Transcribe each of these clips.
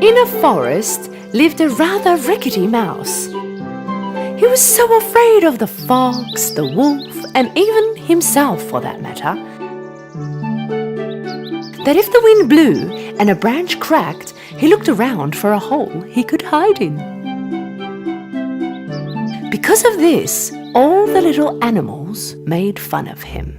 In a forest lived a rather rickety mouse. He was so afraid of the fox, the wolf, and even himself for that matter, that if the wind blew and a branch cracked, he looked around for a hole he could hide in. Because of this, all the little animals made fun of him.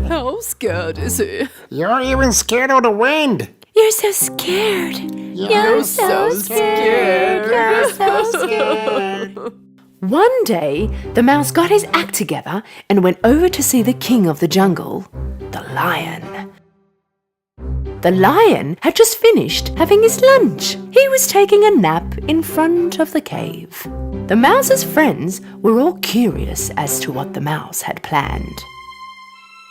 How scared is he? You're even scared of the wind. You're so scared. You're so scared. You're so scared. One day, the mouse got his act together and went over to see the king of the jungle, the lion. The lion had just finished having his lunch. He was taking a nap in front of the cave. The mouse's friends were all curious as to what the mouse had planned.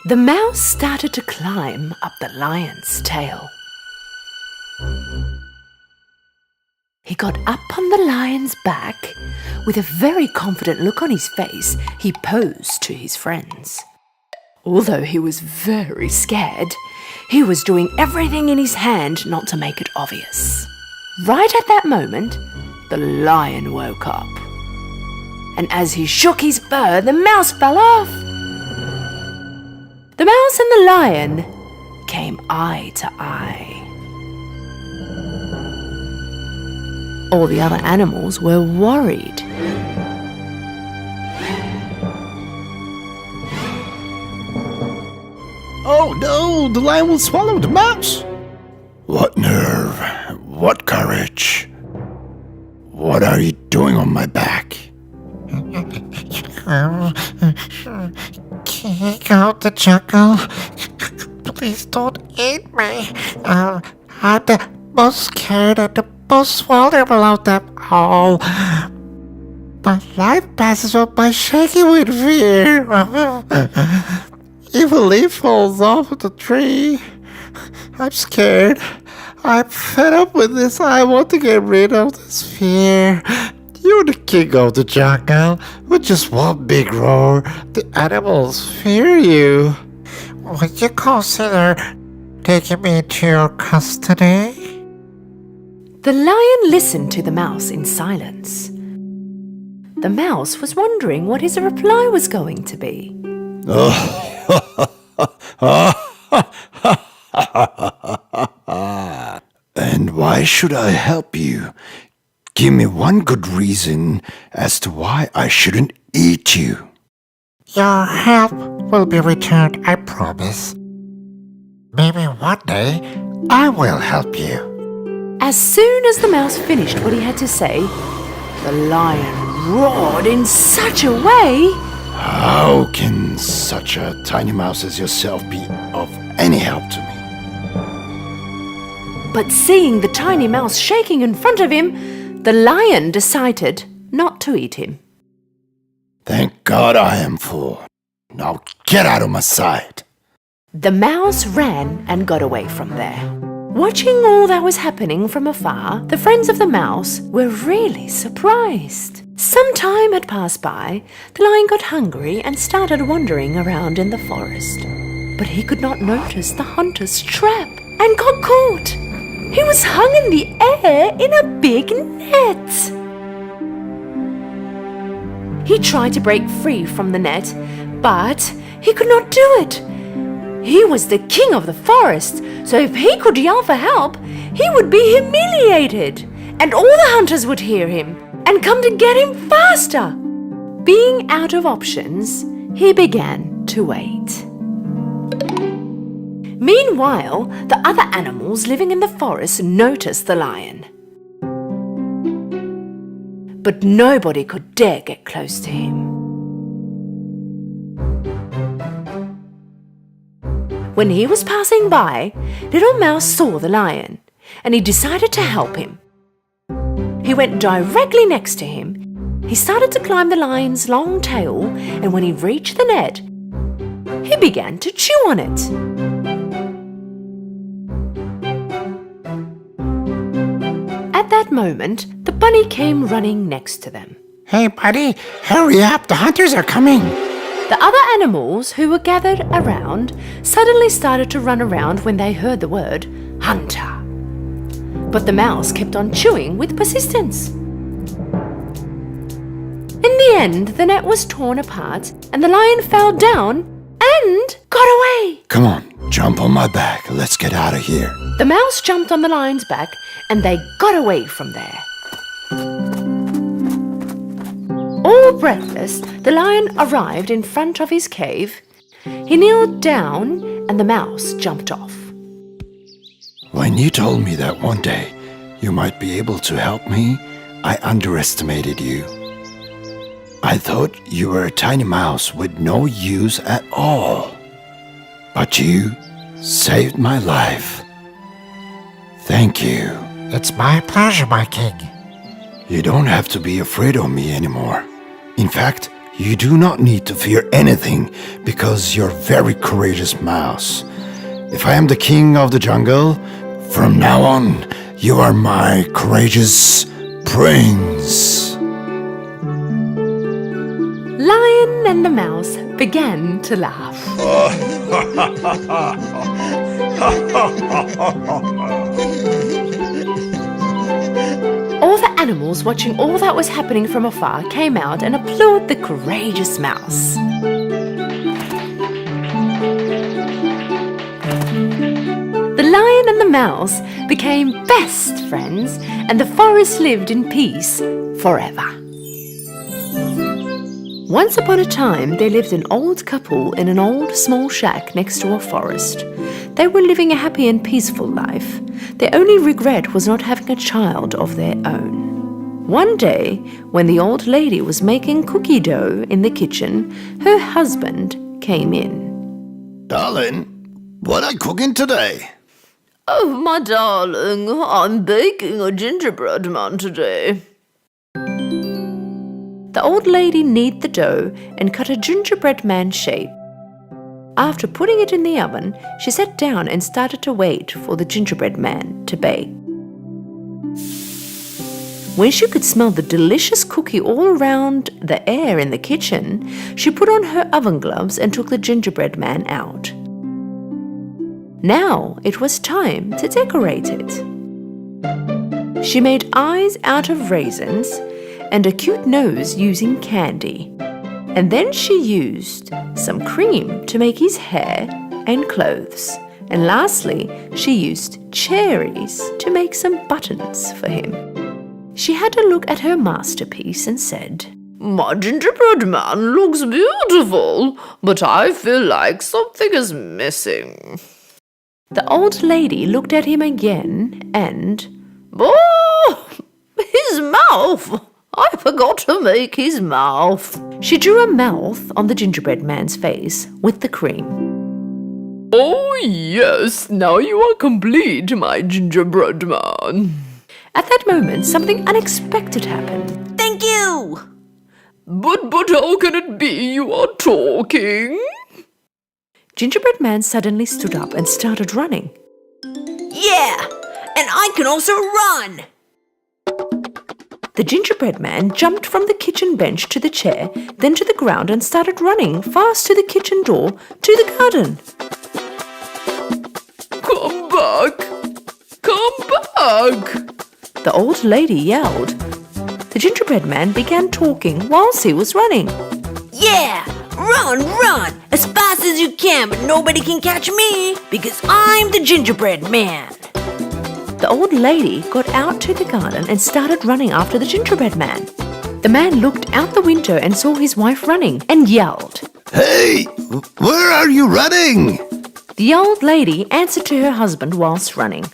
The mouse started to climb up the lion's tail. He got up on the lion's back. With a very confident look on his face, he posed to his friends. Although he was very scared, he was doing everything in his hand not to make it obvious. Right at that moment, the lion woke up. And as he shook his fur, the mouse fell off. The mouse and the lion came eye to eye. All the other animals were worried. Oh no, the lion will swallow the mouse. What nerve, what courage. What are you doing on my back? King of the jungle, please don't eat me. I'm the most scared and the most vulnerable of them all. My life passes on by shaking with fear. If a leaf falls off of the tree, I'm scared. I'm fed up with this. I want to get rid of this fear. You're the king of the jungle. With just one big roar, the animals fear you. Would you consider taking me into your custody? The lion listened to the mouse in silence. The mouse was wondering what his reply was going to be. And why should I help you? Give me one good reason as to why I shouldn't eat you. Your help will be returned, I promise. Maybe one day I will help you. As soon as the mouse finished what he had to say, the lion roared in such a way. How can such a tiny mouse as yourself be of any help to me? But seeing the tiny mouse shaking in front of him, the lion decided not to eat him. Thank God I am full. Now get out of my sight. The mouse ran and got away from there. Watching all that was happening from afar, the friends of the mouse were really surprised. Some time had passed by, the lion got hungry and started wandering around in the forest. But he could not notice the hunter's trap and got caught. He was hung in the air in a big net. He tried to break free from the net, but he could not do it. He was the king of the forest, so if he could yell for help, he would be humiliated, and all the hunters would hear him and come to get him faster. Being out of options, he began to wait. Meanwhile, the other animals living in the forest noticed the lion. But nobody could dare get close to him. When he was passing by, Little Mouse saw the lion, and he decided to help him. He went directly next to him. He started to climb the lion's long tail, and when he reached the net, he began to chew on it. At that moment, the bunny came running next to them. Hey, buddy, hurry up. The hunters are coming. The other animals who were gathered around suddenly started to run around when they heard the word hunter. But the mouse kept on chewing with persistence. In the end, the net was torn apart and the lion fell down and got away. Come on, jump on my back. Let's get out of here. The mouse jumped on the lion's back and they got away from there. All breathless, the lion arrived in front of his cave. He kneeled down and the mouse jumped off. When you told me that one day you might be able to help me, I underestimated you. I thought you were a tiny mouse with no use at all. But you saved my life. Thank you. It's my pleasure, my king. You don't have to be afraid of me anymore. In fact, you do not need to fear anything because you're a very courageous mouse. If I am the king of the jungle, from now on, you are my courageous prince. Lion and the mouse began to laugh. All the animals watching all that was happening from afar came out and applauded the courageous mouse. The lion and the mouse became best friends and the forest lived in peace forever. Once upon a time, there lived an old couple in an old small shack next to a forest. They were living a happy and peaceful life. Their only regret was not having a child of their own. One day, when the old lady was making cookie dough in the kitchen, her husband came in. Darling, what are you cooking today? Oh, my darling, I'm baking a gingerbread man today. The old lady kneaded the dough and cut a gingerbread man shape. After putting it in the oven, she sat down and started to wait for the gingerbread man to bake. When she could smell the delicious cookie all around the air in the kitchen, she put on her oven gloves and took the gingerbread man out. Now it was time to decorate it. She made eyes out of raisins and a cute nose using candy. And then she used some cream to make his hair and clothes. And lastly, she used cherries to make some buttons for him. She had a look at her masterpiece and said, "My gingerbread man looks beautiful, but I feel like something is missing." The old lady looked at him again and, "Oh, his mouth! I forgot to make his mouth." She drew a mouth on the gingerbread man's face with the cream. "Oh yes, now you are complete, my gingerbread man." At that moment, something unexpected happened. "Thank you!" But how can it be you are talking?" Gingerbread man suddenly stood up and started running. "Yeah, and I can also run!" The gingerbread man jumped from the kitchen bench to the chair, then to the ground and started running fast to the kitchen door to the garden. "Come back! Come back!" the old lady yelled. The gingerbread man began talking whilst he was running. "Yeah! Run! As fast as you can, but nobody can catch me because I'm the gingerbread man." The old lady got out to the garden and started running after the gingerbread man. The man looked out the window and saw his wife running and yelled. Hey, where are you running? The old lady answered to her husband whilst running.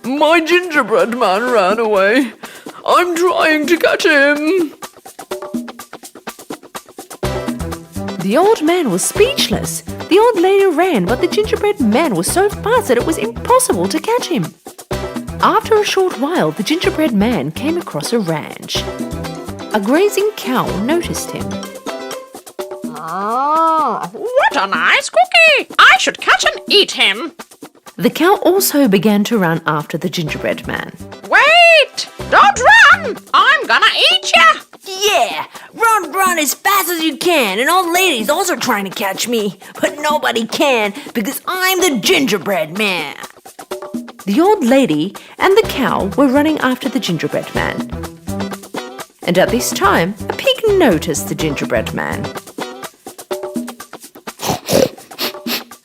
"My gingerbread man ran away. I'm trying to catch him." The old man was speechless. The old lady ran, but the gingerbread man was so fast that it was impossible to catch him. After a short while, the gingerbread man came across a ranch. A grazing cow noticed him. Oh, what a nice cookie! I should catch and eat him. The cow also began to run after the gingerbread man. Wait! Don't run! I'm gonna eat ya! Yeah! Run, run as fast as you can, and old ladies also trying to catch me. But nobody can, because I'm the gingerbread man. The old lady and the cow were running after the gingerbread man. And at this time, a pig noticed the gingerbread man.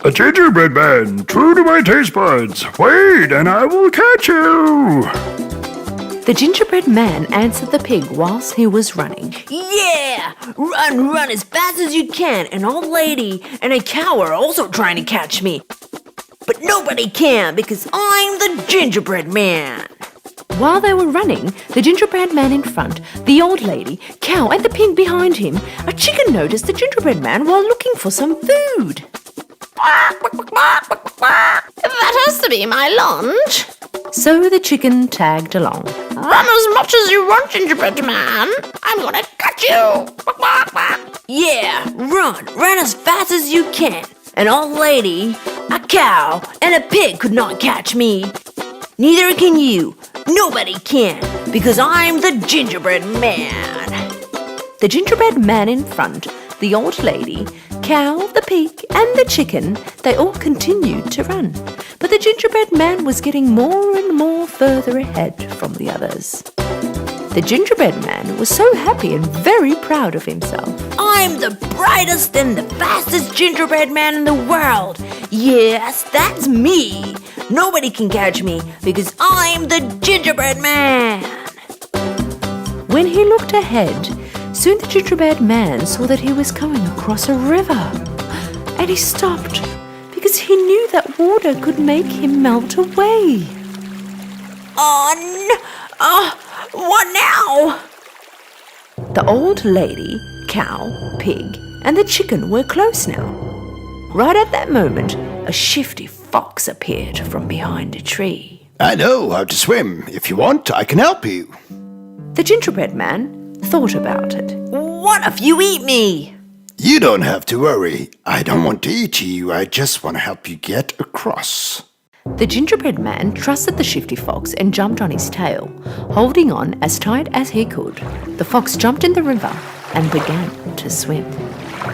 A gingerbread man, true to my taste buds. Wait, and I will catch you. The gingerbread man answered the pig whilst he was running. Yeah! Run, run as fast as you can. An old lady and a cow are also trying to catch me. But nobody can because I'm the gingerbread man. While they were running, the gingerbread man in front, the old lady, cow and the pig behind him, a chicken noticed the gingerbread man while looking for some food. That has to be my lunch. So the chicken tagged along. Run as much as you want, gingerbread man. I'm gonna catch you. Yeah, run as fast as you can. An old lady, a cow, and a pig could not catch me. Neither can you. Nobody can, because I'm the gingerbread man. The gingerbread man in front, the old lady, cow, the pig, and the chicken, they all continued to run. But the gingerbread man was getting more and more further ahead from the others. The gingerbread man was so happy and very proud of himself. I'm the brightest and the fastest gingerbread man in the world. Yes, that's me. Nobody can catch me because I'm the gingerbread man. When he looked ahead, soon the gingerbread man saw that he was coming across a river. And he stopped because he knew that water could make him melt away. What now? The old lady, cow, pig, and the chicken were close now. Right at that moment, a shifty fox appeared from behind a tree. I know how to swim. If you want, I can help you. The gingerbread man thought about it. What if you eat me? You don't have to worry. I don't want to eat you. I just want to help you get across. The gingerbread man trusted the shifty fox and jumped on his tail, holding on as tight as he could. The fox jumped in the river and began to swim.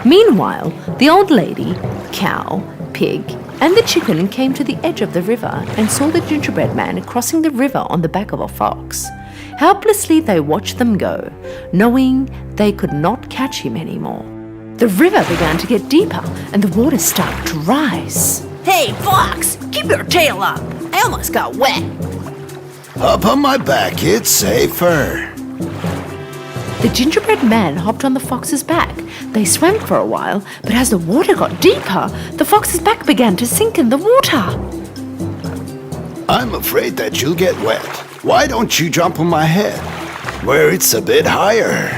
Meanwhile, the old lady, cow, pig, and the chicken came to the edge of the river and saw the gingerbread man crossing the river on the back of a fox. Helplessly they watched them go, knowing they could not catch him anymore. The river began to get deeper and the water started to rise. Hey, fox! Keep your tail up! I almost got wet. Up on my back, it's safer. The gingerbread man hopped on the fox's back. They swam for a while, but as the water got deeper, the fox's back began to sink in the water. I'm afraid that you'll get wet. Why don't you jump on my head, where it's a bit higher?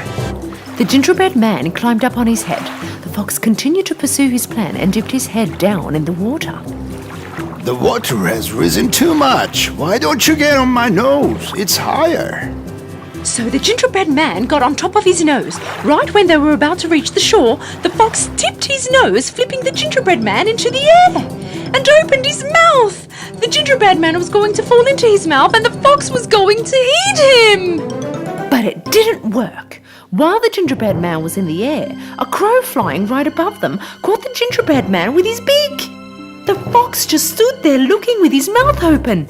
The gingerbread man climbed up on his head. The fox continued to pursue his plan and dipped his head down in the water. The water has risen too much. Why don't you get on my nose? It's higher. So the gingerbread man got on top of his nose. Right when they were about to reach the shore, the fox tipped his nose, flipping the gingerbread man into the air, and opened his mouth. The gingerbread man was going to fall into his mouth and the fox was going to eat him. But it didn't work. While the gingerbread man was in the air, a crow flying right above them caught the gingerbread man with his beak. The fox just stood there looking with his mouth open.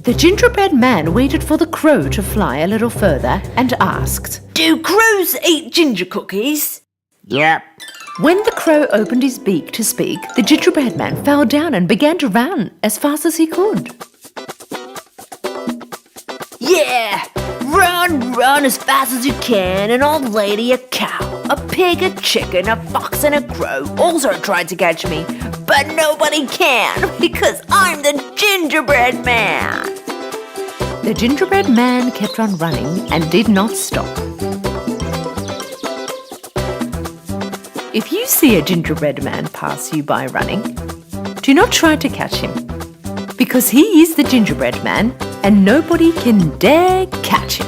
The gingerbread man waited for the crow to fly a little further and asked, Do crows eat ginger cookies? Yep. When the crow opened his beak to speak, the gingerbread man fell down and began to run as fast as he could. Yeah! Run as fast as you can. An old lady, a cow, a pig, a chicken, a fox, and a crow also tried to catch me. But nobody can because I'm the gingerbread man. The gingerbread man kept on running and did not stop. If you see a gingerbread man pass you by running, do not try to catch him, because he is the gingerbread man and nobody can dare catch him.